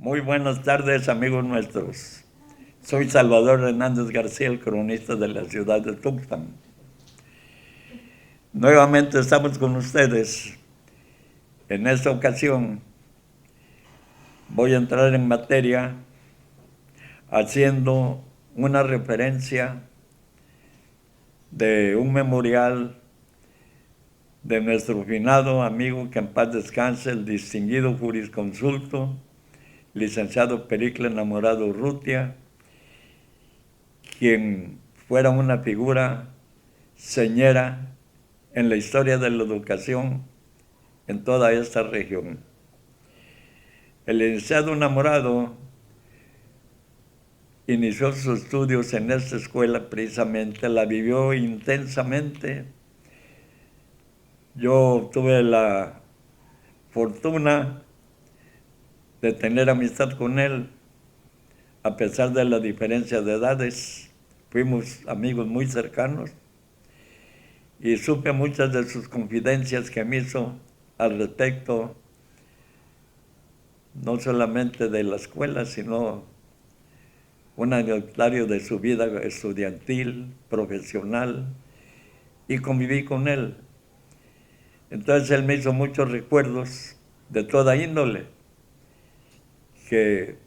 Muy buenas tardes, amigos nuestros. Soy Salvador Hernández García, el cronista de la ciudad de Tuxpan. Nuevamente estamos con ustedes. En esta ocasión voy a entrar en materia haciendo una referencia de un memorial de nuestro finado amigo, que en paz descanse, el distinguido jurisconsulto, licenciado Pericles Enamorado Urrutia, quien fuera una figura señera en la historia de la educación en toda esta región. El licenciado Enamorado inició sus estudios en esta escuela precisamente, la vivió intensamente. Yo tuve la fortuna de tener amistad con él, a pesar de la diferencia de edades. Fuimos amigos muy cercanos y supe muchas de sus confidencias que me hizo al respecto, no solamente de la escuela, sino un anecdotario de su vida estudiantil, profesional, y conviví con él. Entonces él me hizo muchos recuerdos de toda índole, que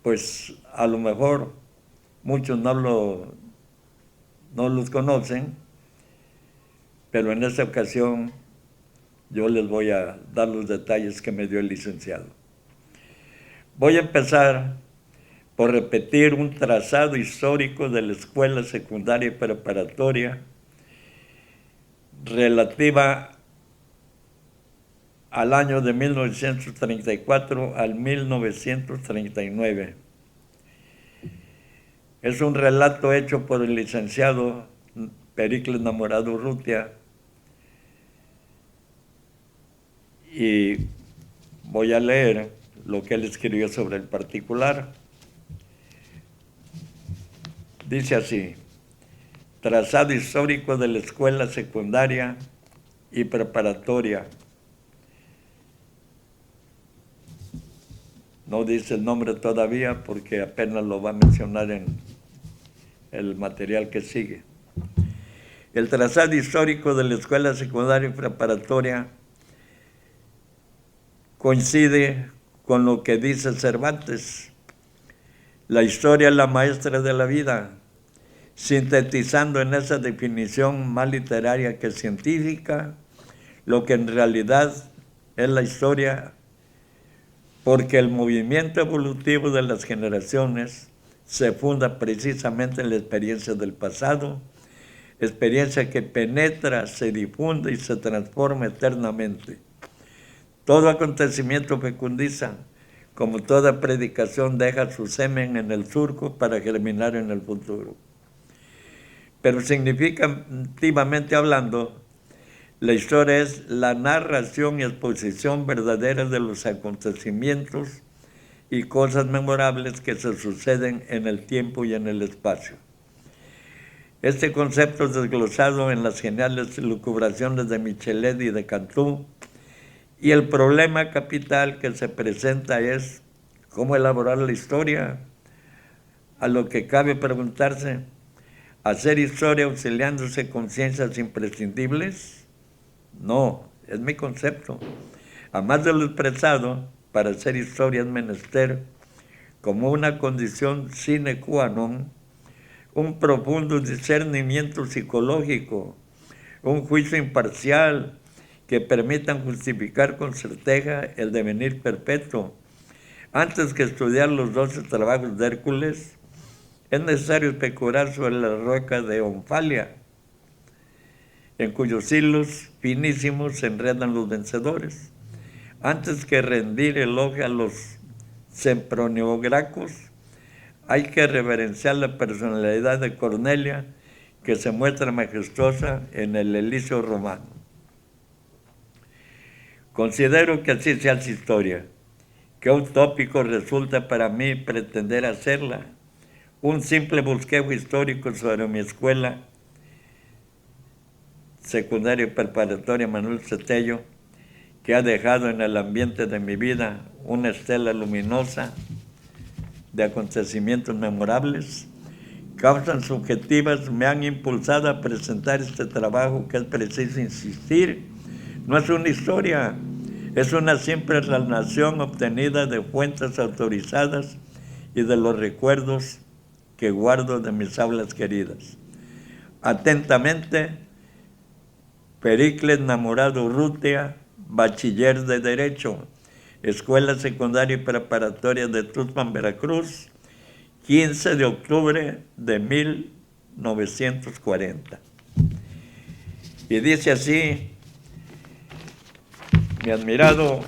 pues a lo mejor muchos no los conocen, pero en esta ocasión yo les voy a dar los detalles que me dio el licenciado. Voy a empezar por repetir un trazado histórico de la escuela secundaria y preparatoria relativa al año de 1934 al 1939. Es un relato hecho por el licenciado Pericles Enamorado Urrutia, y voy a leer lo que él escribió sobre el particular. Dice así: trazado histórico de la escuela secundaria y preparatoria. No dice el nombre todavía porque apenas lo va a mencionar en el material que sigue. El trazado histórico de la escuela secundaria y preparatoria coincide con lo que dice Cervantes: la historia es la maestra de la vida, sintetizando en esa definición más literaria que científica lo que en realidad es la historia, porque el movimiento evolutivo de las generaciones se funda precisamente en la experiencia del pasado, experiencia que penetra, se difunde y se transforma eternamente. Todo acontecimiento fecundiza, como toda predicación deja su semen en el surco para germinar en el futuro. Pero significativamente hablando, la historia es la narración y exposición verdadera de los acontecimientos y cosas memorables que se suceden en el tiempo y en el espacio. Este concepto es desglosado en las geniales lucubraciones de Michelet y de Cantú, y el problema capital que se presenta es cómo elaborar la historia, a lo que cabe preguntarse: ¿hacer historia auxiliándose con ciencias imprescindibles? No, es mi concepto. Además de lo expresado, para hacer historia es menester, como una condición sine qua non, un profundo discernimiento psicológico, un juicio imparcial que permitan justificar con certeza el devenir perpetuo. Antes que estudiar los 12 trabajos de Hércules, es necesario especular sobre la roca de Onfalia, en cuyos hilos finísimos se enredan los vencedores. Antes que rendir elogio a los semproniogracos, hay que reverenciar la personalidad de Cornelia, que se muestra majestuosa en el Elíseo romano. Considero que así se hace historia. Qué utópico resulta para mí pretender hacerla. Un simple bosquejo histórico sobre mi escuela secundaria y preparatoria Manuel Cetello, que ha dejado en el ambiente de mi vida una estela luminosa de acontecimientos memorables. Causas subjetivas me han impulsado a presentar este trabajo que es preciso insistir. No es una historia, es una simple relación obtenida de fuentes autorizadas y de los recuerdos que guardo de mis aulas queridas. Atentamente, Pericles Namorado Urrutia, bachiller de Derecho, Escuela Secundaria y Preparatoria de Tuxpan, Veracruz, 15 de octubre de 1940. Y dice así, mi admirado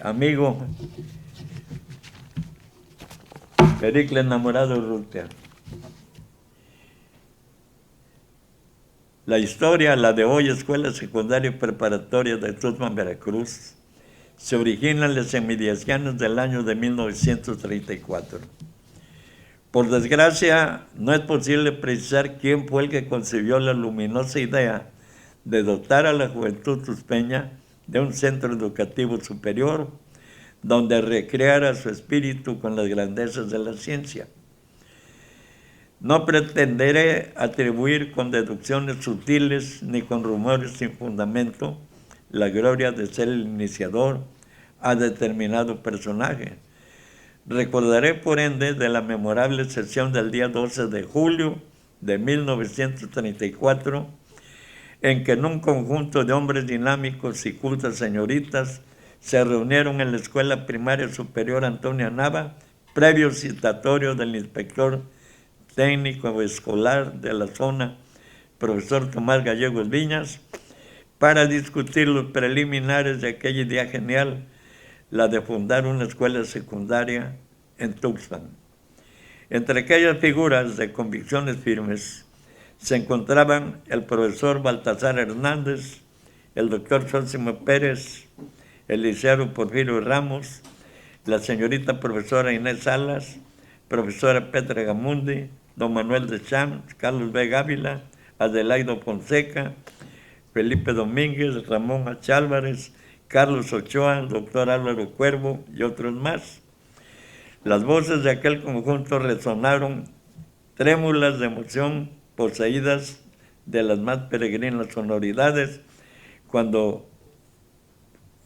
amigo Pericles Namorado Urrutia. La historia, la de hoy, Escuela Secundaria y Preparatoria de Tuxpan, Veracruz, se origina en las inmediaciones del año de 1934. Por desgracia, no es posible precisar quién fue el que concibió la luminosa idea de dotar a la juventud tuxpeña de un centro educativo superior donde recreara su espíritu con las grandezas de la ciencia. No pretenderé atribuir con deducciones sutiles ni con rumores sin fundamento la gloria de ser el iniciador a determinado personaje. Recordaré, por ende, de la memorable sesión del día 12 de julio de 1934, en que en un conjunto de hombres dinámicos y cultas señoritas se reunieron en la Escuela Primaria Superior Antonio Nava, previo citatorio del inspector técnico escolar de la zona, profesor Tomás Gallegos Viñas, para discutir los preliminares de aquella idea genial, la de fundar una escuela secundaria en Tuxpan. Entre aquellas figuras de convicciones firmes se encontraban el profesor Baltasar Hernández, el doctor Sósimo Pérez, el licenciado Porfirio Ramos, la señorita profesora Inés Salas, profesora Petra Gamundi, don Manuel de Champs, Carlos B. Ávila, Adelaido Fonseca, Felipe Domínguez, Ramón H. Álvarez, Carlos Ochoa, doctor Álvaro Cuervo y otros más. Las voces de aquel conjunto resonaron trémulas de emoción, poseídas de las más peregrinas sonoridades, cuando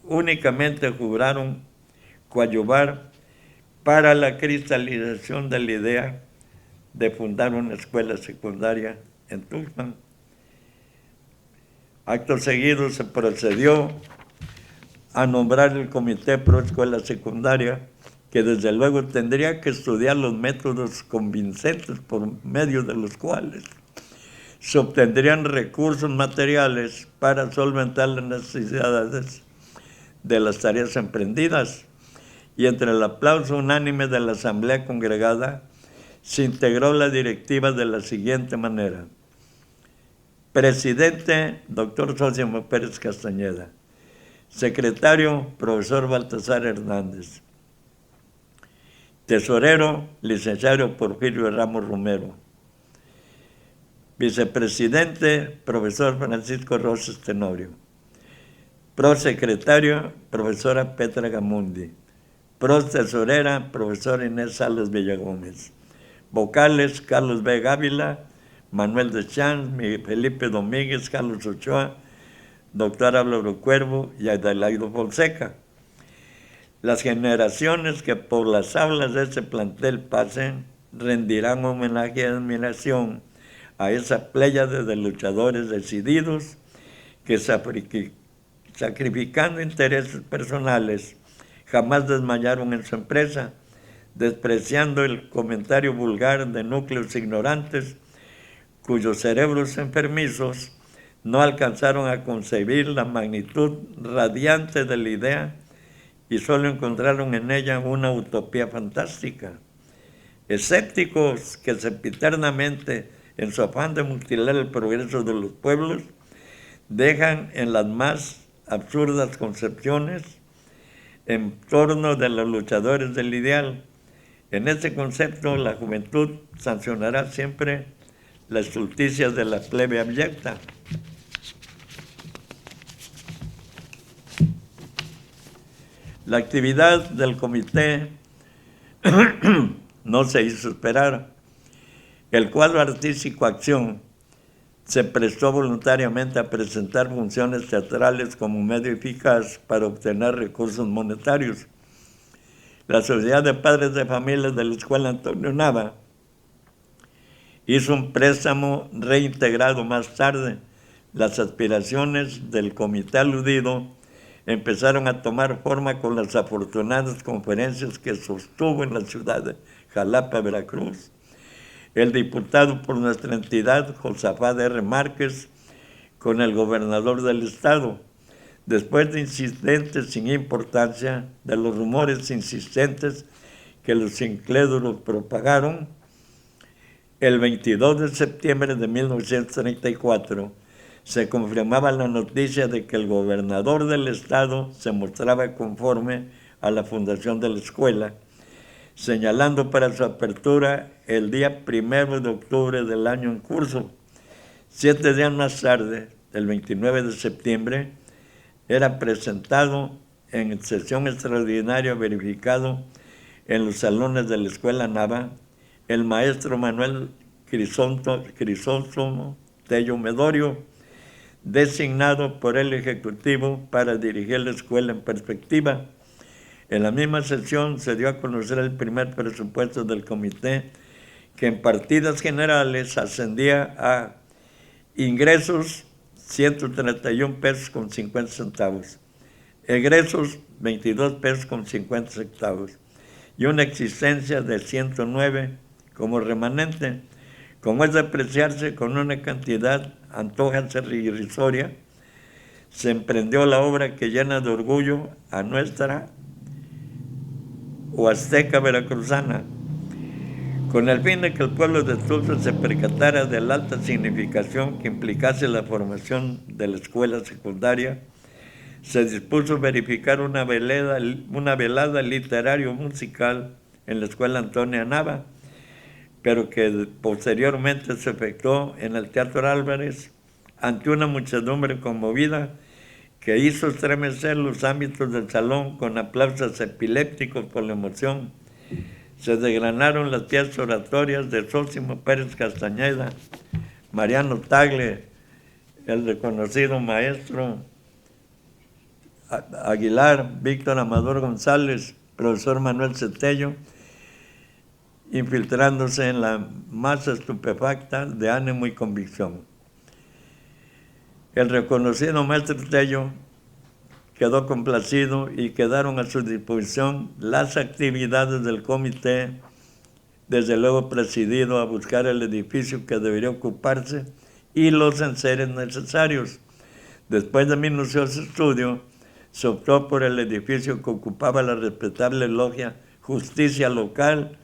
únicamente juraron coadyuvar para la cristalización de la idea de fundar una escuela secundaria en Tuxpan. Acto seguido se procedió a nombrar el Comité Pro Escuela Secundaria, que desde luego tendría que estudiar los métodos convincentes por medio de los cuales se obtendrían recursos materiales para solventar las necesidades de las tareas emprendidas. Y entre el aplauso unánime de la asamblea congregada, se integró la directiva de la siguiente manera: presidente, doctor Sósimo Pérez Castañeda; secretario, profesor Baltasar Hernández; tesorero, licenciado Porfirio Ramos Romero; vicepresidente, profesor Francisco Rosas Tenorio; prosecretario, profesora Petra Gamundi; protesorera, profesora Inés Salas Villagómez; vocales, Carlos B. Ávila, Manuel de Champs, Felipe Domínguez, Carlos Ochoa, doctor Álvaro Cuervo y Adelaido Fonseca. Las generaciones que por las aulas de ese plantel pasen rendirán homenaje y admiración a esa pléyade de luchadores decididos que, sacrificando intereses personales, jamás desmayaron en su empresa, despreciando el comentario vulgar de núcleos ignorantes cuyos cerebros enfermizos no alcanzaron a concebir la magnitud radiante de la idea y solo encontraron en ella una utopía fantástica. Escépticos que sempiternamente, en su afán de mutilar el progreso de los pueblos, dejan en las más absurdas concepciones en torno de los luchadores del ideal. En ese concepto, la juventud sancionará siempre las estulticias de la plebe abyecta. La actividad del comité no se hizo esperar. El cuadro artístico Acción se prestó voluntariamente a presentar funciones teatrales como medio eficaz para obtener recursos monetarios. La Sociedad de Padres de Familia de la Escuela Antonio Nava hizo un préstamo reintegrado más tarde. Las aspiraciones del comité aludido empezaron a tomar forma con las afortunadas conferencias que sostuvo en la ciudad de Jalapa, Veracruz, el diputado por nuestra entidad, Josafat R. Márquez, con el gobernador del estado. Después de incidentes sin importancia, de los rumores insistentes que los incrédulos propagaron, el 22 de septiembre de 1934 se confirmaba la noticia de que el gobernador del estado se mostraba conforme a la fundación de la escuela, señalando para su apertura el día 1 de octubre del año en curso. 7 días más tarde, el 29 de septiembre, era presentado en sesión extraordinaria verificado en los salones de la Escuela Nava el maestro Manuel Crisóstomo Tello Medorio, designado por el Ejecutivo para dirigir la escuela en perspectiva. En la misma sesión se dio a conocer el primer presupuesto del comité, que en partidas generales ascendía a ingresos 131 pesos con 50 centavos, egresos 22 pesos con 50 centavos y una existencia de 109 como remanente. Como es de apreciarse con una cantidad antojase irrisoria, se emprendió la obra que llena de orgullo a nuestra Huasteca veracruzana, con el fin de que el pueblo de Tulsa se percatara de la alta significación que implicase la formación de la escuela secundaria. Se dispuso verificar una velada literario-musical en la Escuela Antonio Nava, pero que posteriormente se efectuó en el Teatro Álvarez ante una muchedumbre conmovida que hizo estremecer los ámbitos del salón con aplausos epilépticos por la emoción. Se desgranaron las piezas oratorias de Sósimo Pérez Castañeda, Mariano Tagle, el reconocido maestro Aguilar, Víctor Amador González, profesor Manuel Cetello, infiltrándose en la masa estupefacta de ánimo y convicción. El reconocido maestro Tello quedó complacido y quedaron a su disposición las actividades del comité, desde luego presidido a buscar el edificio que debería ocuparse y los enseres necesarios. Después de minucioso estudio, se optó por el edificio que ocupaba la respetable logia Justicia Local,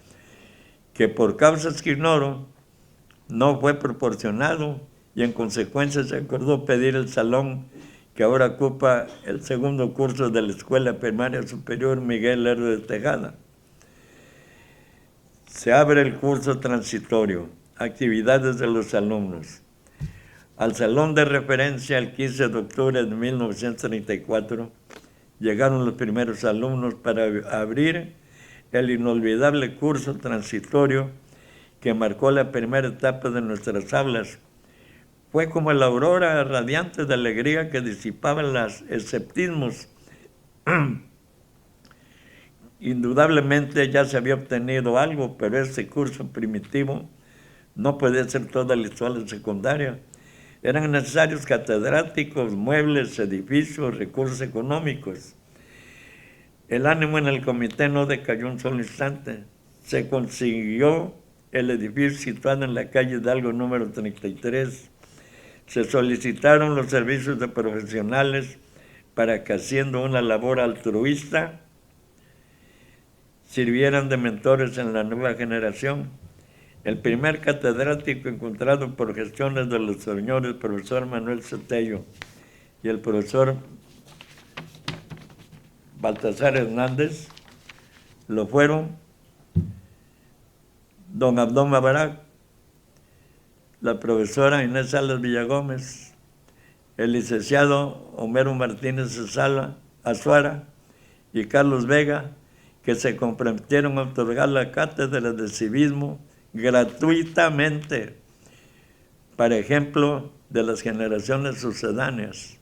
que por causas que ignoro no fue proporcionado y en consecuencia se acordó pedir el salón que ahora ocupa el segundo curso de la Escuela Primaria Superior Miguel Lerdo de Tejada. Se abre el curso transitorio, actividades de los alumnos. Al salón de referencia el 15 de octubre de 1934 llegaron los primeros alumnos para abrir el inolvidable curso transitorio que marcó la primera etapa de nuestras aulas. Fue como la aurora radiante de alegría que disipaba los escepticismos. Indudablemente ya se había obtenido algo, pero este curso primitivo no podía ser toda la escuela secundaria. Eran necesarios catedráticos, muebles, edificios, recursos económicos. El ánimo en el comité no decayó un solo instante. Se consiguió el edificio situado en la calle Hidalgo número 33. Se solicitaron los servicios de profesionales para que, haciendo una labor altruista, sirvieran de mentores en la nueva generación. El primer catedrático encontrado por gestiones de los señores profesor Manuel Cetello y el profesor Baltasar Hernández lo fueron don Abdón Barak, la profesora Inés Salas Villagómez, el licenciado Homero Martínez Azuara y Carlos Vega, que se comprometieron a otorgar la cátedra de civismo gratuitamente para ejemplo de las generaciones sucedáneas.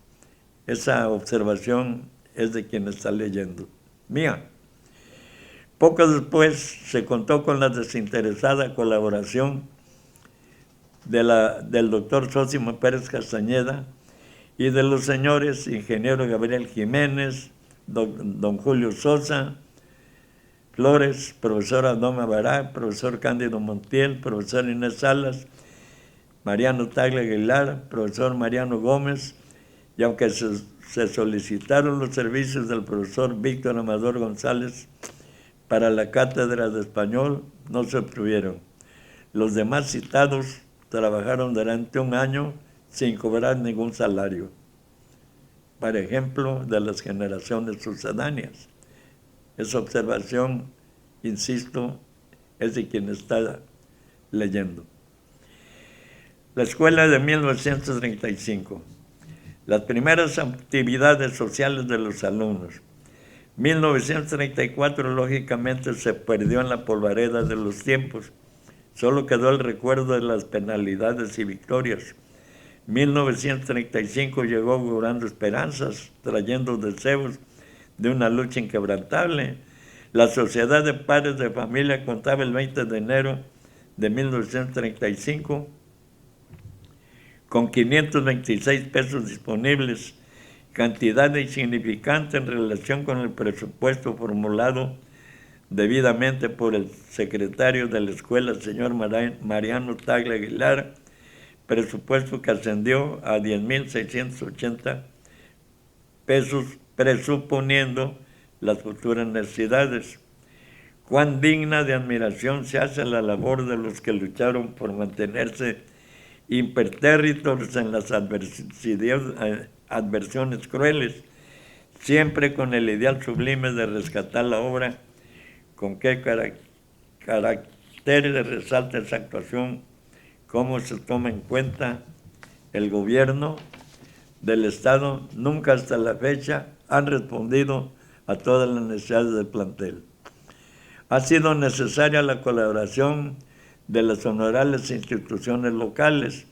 Esa observación es de quien está leyendo, mía. Poco después se contó con la desinteresada colaboración del doctor Sósimo Pérez Castañeda y de los señores ingeniero Gabriel Jiménez, don Julio Sosa Flores, profesor Adoma Bará, profesor Cándido Montiel, profesor Inés Salas, Mariano Tagle Aguilar, profesor Mariano Gómez, y aunque se solicitaron los servicios del profesor Víctor Amador González para la cátedra de español, no se obtuvieron. Los demás citados trabajaron durante un año sin cobrar ningún salario, para ejemplo de las generaciones sucedáneas. Esa observación, insisto, es de quien está leyendo. La escuela de 1935. Las primeras actividades sociales de los alumnos. 1934, lógicamente, se perdió en la polvareda de los tiempos. Solo quedó el recuerdo de las penalidades y victorias. 1935 llegó augurando esperanzas, trayendo deseos de una lucha inquebrantable. La Sociedad de Padres de Familia contaba el 20 de enero de 1935 con 526 pesos disponibles, cantidad insignificante en relación con el presupuesto formulado debidamente por el secretario de la escuela, el señor Mariano Tagle Aguilar, presupuesto que ascendió a 10.680 pesos, presuponiendo las futuras necesidades. Cuán digna de admiración se hace la labor de los que lucharon por mantenerse impertérritos en las adversiones crueles, siempre con el ideal sublime de rescatar la obra. Con qué caracteres resalta esa actuación, cómo se toma en cuenta el gobierno del Estado. Nunca hasta la fecha han respondido a todas las necesidades del plantel. Ha sido necesaria la colaboración de las honorables instituciones locales,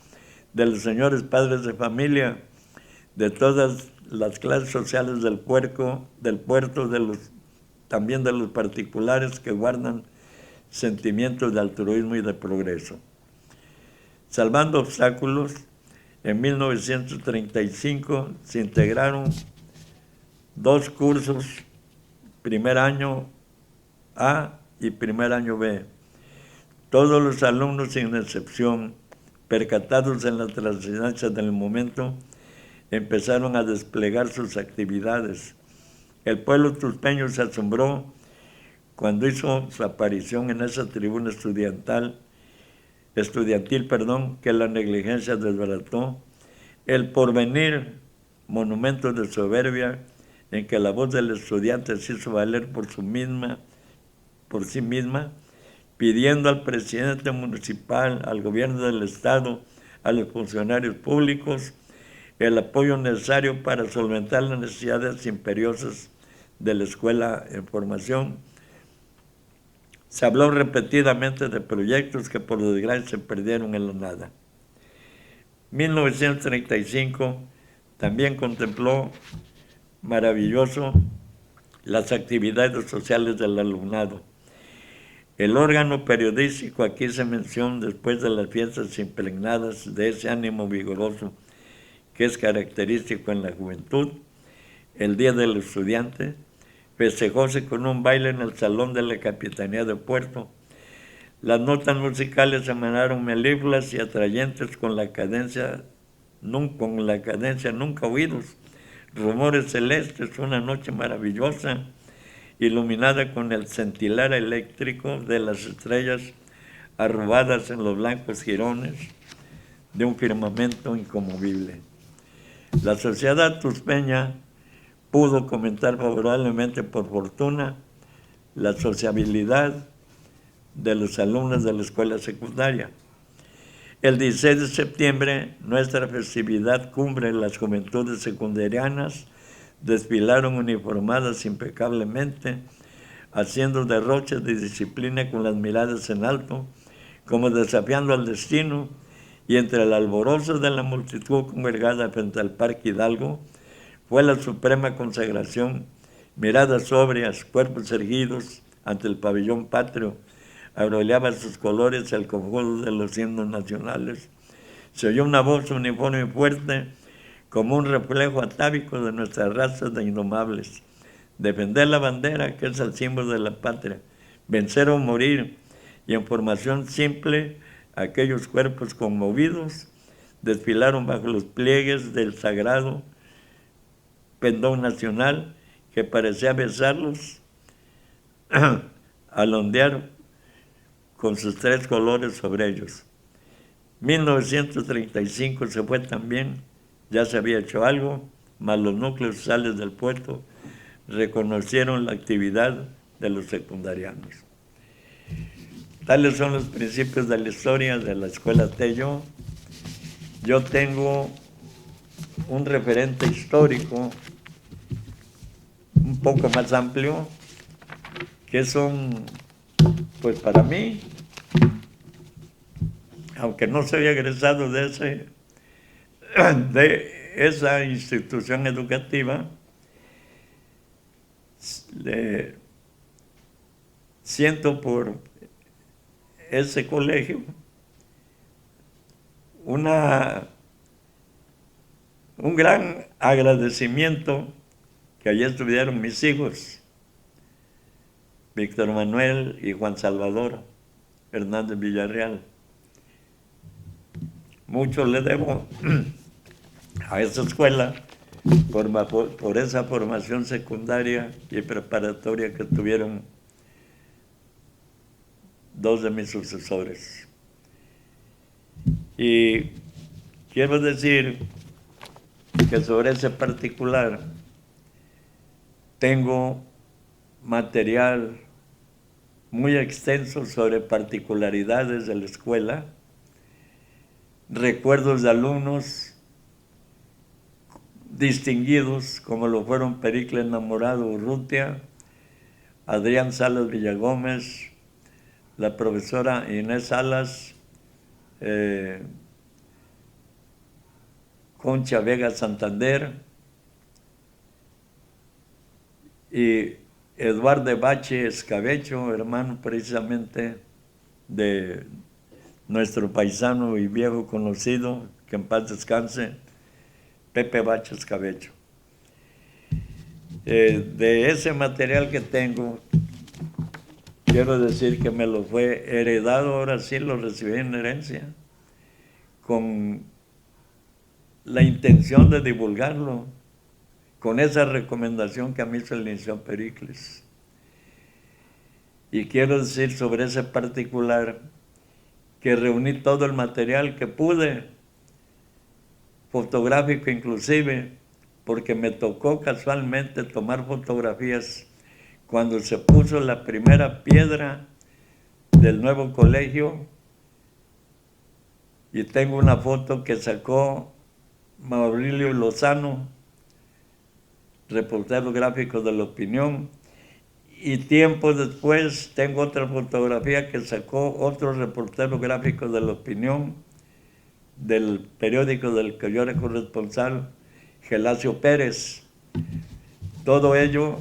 de los señores padres de familia, de todas las clases sociales del puerto, también de los particulares que guardan sentimientos de altruismo y de progreso. Salvando obstáculos, en 1935 se integraron 2 cursos, primer año A y primer año B. Todos los alumnos, sin excepción, percatados en las trascendencias del momento, empezaron a desplegar sus actividades. El pueblo tuspeño se asombró cuando hizo su aparición en esa tribuna estudiantil, que la negligencia desbarató. El porvenir, monumento de soberbia, en que la voz del estudiante se hizo valer por sí misma, pidiendo al presidente municipal, al gobierno del Estado, a los funcionarios públicos, el apoyo necesario para solventar las necesidades imperiosas de la escuela en formación. Se habló repetidamente de proyectos que por desgracia se perdieron en la nada. 1935 también contempló maravilloso las actividades sociales del alumnado. El órgano periodístico, aquí se menciona, después de las fiestas impregnadas de ese ánimo vigoroso que es característico en la juventud, el Día del Estudiante, festejóse con un baile en el salón de la Capitanía de Puerto. Las notas musicales emanaron melífluas y atrayentes con la cadencia nunca oídos, rumores celestes, una noche maravillosa, iluminada con el cintilar eléctrico de las estrellas arrobadas en los blancos jirones de un firmamento inconmovible. La sociedad tuspeña pudo comentar favorablemente, por fortuna, la sociabilidad de los alumnos de la escuela secundaria. El 16 de septiembre, nuestra festividad cumbre en las juventudes secundarianas desfilaron uniformadas impecablemente, haciendo derroches de disciplina con las miradas en alto, como desafiando al destino, y entre el alborozo de la multitud congregada frente al Parque Hidalgo, fue la suprema consagración, miradas sobrias, cuerpos erguidos ante el pabellón patrio, aureolaba sus colores el conjunto de los himnos nacionales. Se oyó una voz uniforme y fuerte, como un reflejo atávico de nuestras razas de indomables. Defender la bandera, que es el símbolo de la patria, vencer o morir, y en formación simple, aquellos cuerpos conmovidos desfilaron bajo los pliegues del sagrado pendón nacional que parecía besarlos al ondear con sus tres colores sobre ellos. 1935 se fue también, ya se había hecho algo, mas los núcleos sociales del puerto reconocieron la actividad de los secundarianos. Tales son los principios de la historia de la Escuela Tello. Yo tengo un referente histórico un poco más amplio, que son, pues para mí, aunque no soy egresado de esa institución educativa, siento por ese colegio un gran agradecimiento que allí estudiaron mis hijos, Víctor Manuel y Juan Salvador Hernández Villarreal. Mucho le debo a esa escuela por esa formación secundaria y preparatoria que tuvieron dos de mis sucesores. Y quiero decir que sobre ese particular tengo material muy extenso sobre particularidades de la escuela, recuerdos de alumnos distinguidos como lo fueron Pericles Enamorado Urrutia, Adrián Salas Villagómez, la profesora Inés Salas, Concha Vega Santander y Eduardo Bache Escabecho, hermano precisamente de nuestro paisano y viejo conocido, que en paz descanse, Pepe Bache Escabecho. De ese material que tengo, quiero decir que me lo fue heredado, ahora sí lo recibí en herencia, con la intención de divulgarlo, con esa recomendación que a mí se le hizo a Pericles. Y quiero decir sobre ese particular que reuní todo el material que pude, fotográfico inclusive, porque me tocó casualmente tomar fotografías cuando se puso la primera piedra del nuevo colegio, y tengo una foto que sacó Maurilio Lozano, reportero gráfico de La Opinión, y tiempo después tengo otra fotografía que sacó otro reportero gráfico de La Opinión, del periódico del que yo era corresponsal, Gelacio Pérez. Todo ello,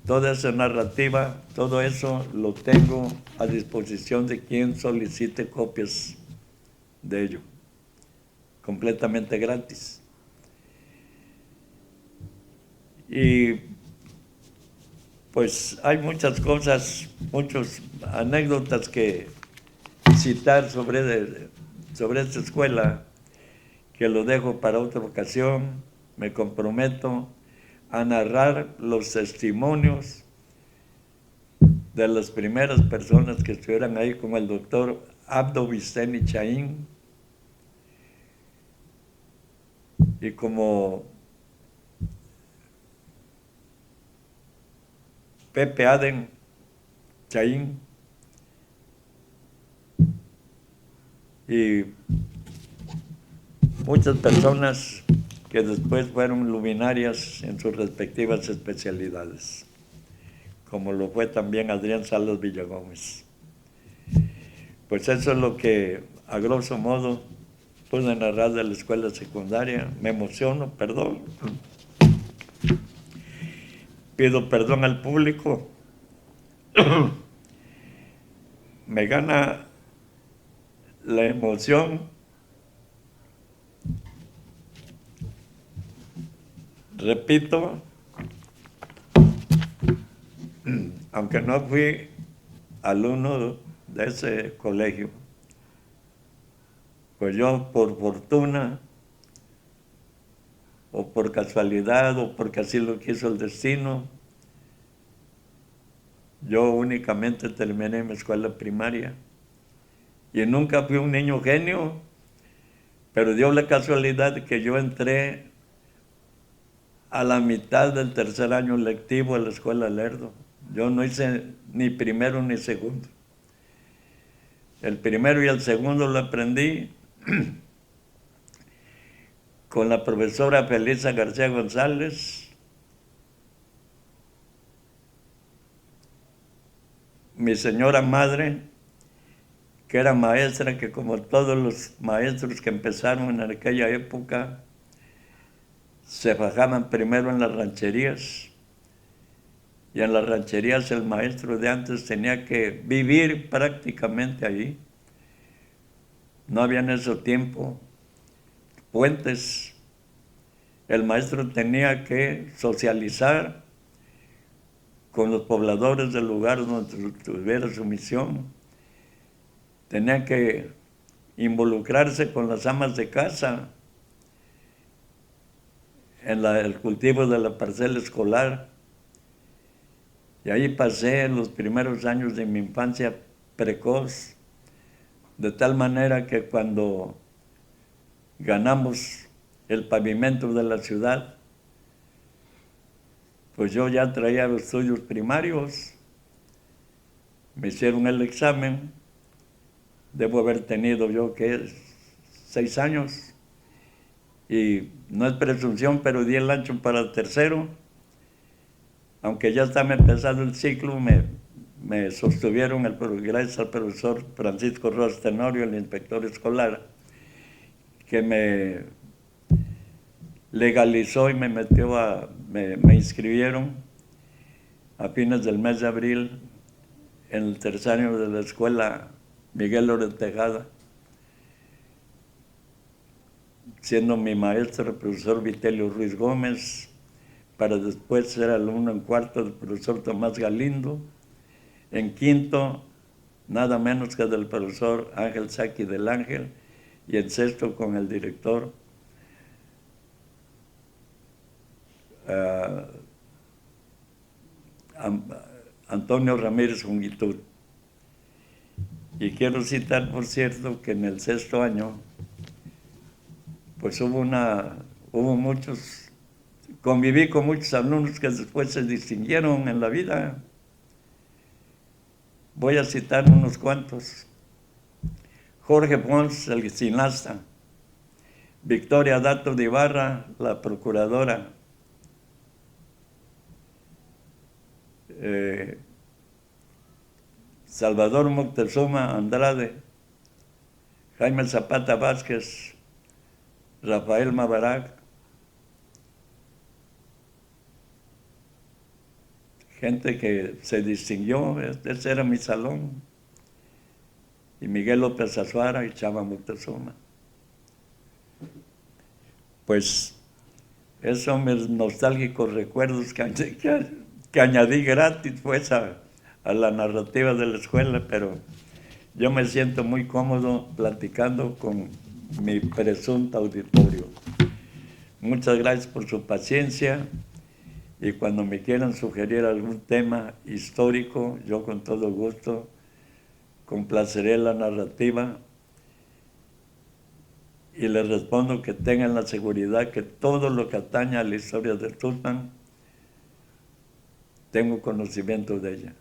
toda esa narrativa, todo eso lo tengo a disposición de quien solicite copias de ello, completamente gratis. Y pues hay muchas cosas, muchas anécdotas que citar sobre esta escuela, que lo dejo para otra ocasión. Me comprometo a narrar los testimonios de las primeras personas que estuvieran ahí, como el doctor Abdo Viceni Chaín, y como Pepe Aden Chaín, y muchas personas que después fueron luminarias en sus respectivas especialidades, como lo fue también Adrián Salas Villagómez. Pues eso es lo que, a grosso modo, pude narrar de la escuela secundaria. Me emociono, perdón. Pido perdón al público. Me gana la emoción. Repito, aunque no fui alumno de ese colegio, pues yo por fortuna o por casualidad o porque así lo quiso el destino, yo únicamente terminé mi escuela primaria y nunca fui un niño genio, pero dio la casualidad de que yo entré a la mitad del tercer año lectivo a la escuela Lerdo. Yo no hice ni primero ni segundo. El primero y el segundo lo aprendí con la profesora Felisa García González, mi señora madre, que era maestra, que como todos los maestros que empezaron en aquella época, se fajaban primero en las rancherías, y en las rancherías el maestro de antes tenía que vivir prácticamente allí. No había en ese tiempo puentes. El maestro tenía que socializar con los pobladores del lugar donde tuviera su misión. Tenía que involucrarse con las amas de casa en el cultivo de la parcela escolar. Y ahí pasé los primeros años de mi infancia precoz, de tal manera que cuando ganamos el pavimento de la ciudad, pues yo ya traía los estudios primarios, me hicieron el examen, debo haber tenido yo, ¿qué? 6 años, y no es presunción, pero di el ancho para el tercero. Aunque ya estaba empezando el ciclo, me sostuvieron, gracias al profesor Francisco Rojas Tenorio, el inspector escolar, que me legalizó y me metió me inscribieron a fines del mes de abril en el tercer año de la escuela Miguel López Tejada, siendo mi maestro el profesor Vitelio Ruiz Gómez, para después ser alumno en cuarto del profesor Tomás Galindo, en quinto nada menos que del profesor Ángel Saki del Ángel, y en sexto con el director Antonio Ramírez Jungitud. Y quiero citar, por cierto, que en el sexto año, pues conviví con muchos alumnos que después se distinguieron en la vida. Voy a citar unos cuantos. Jorge Pons, el cineasta. Victoria Dato de Ibarra, la procuradora. Salvador Moctezuma Andrade, Jaime Zapata Vázquez, Rafael Mabarac, gente que se distinguió. Ese era mi salón, y Miguel López Azuara y Chava Moctezuma. Pues esos son mis nostálgicos recuerdos que añadí gratis pues a la narrativa de la escuela, pero yo me siento muy cómodo platicando con mi presunto auditorio. Muchas gracias por su paciencia, y cuando me quieran sugerir algún tema histórico, yo con todo gusto complaceré la narrativa, y les respondo que tengan la seguridad que todo lo que atañe a la historia de Tuxpan, tengo conocimiento de ella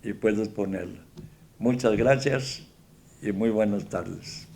y puedo exponerla. Muchas gracias y muy buenas tardes.